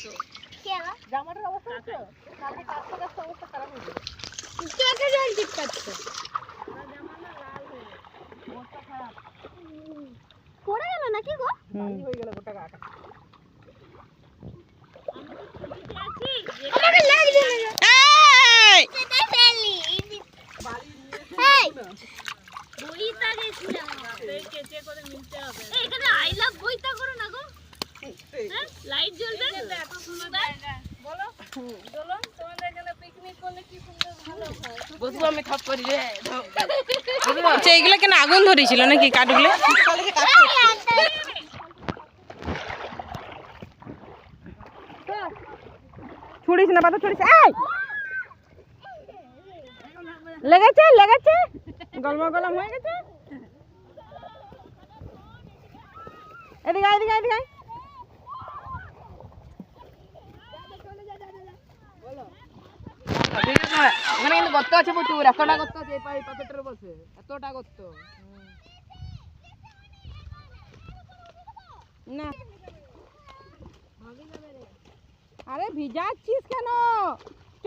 তো জামাটার অবস্থা হচ্ছে কালকে কাটতে কাটতে অবস্থা খারাপ হয়ে যাবে। কে জল টিপকাচ্ছে জামা না লাল হয়ে গেছে। অবস্থা খারাপ পড়ে গেল নাকি গো বাড়ি হয়ে গেল গোটা গাটা। আমাকে লাগছে না এই সেটা ফেলি বাড়ি নিয়ে এই বইতা গেছিলাম এই কেচে করে মিলতে হবে এই এখানে আই লাভ বইতা করো না গো হ্যাঁ লাইট জ্বলবে এত সুন্দর জায়গা বলো চলো তোমাদের এখানে পিকনিক করলে কি সুন্দর ভালো হয় বসবো আমি খাপ করি রে। আচ্ছা এগুলো কেন আগুন ধরেছিল নাকি কাঠগুলো? কালকে কাটতে ছুড়িস না পাতা ছুড়িস এই লেগেছে লেগেছে গলম গলম হয়ে গেছে এদিকে এদিকে এদিকে ওখানে কিন্তু গর্ত আছে প্রচুর এতটা গর্ত আছে এই পাথরটার বসে এতটা গর্ত না আরে ভিজাচ্ছিস কেন চ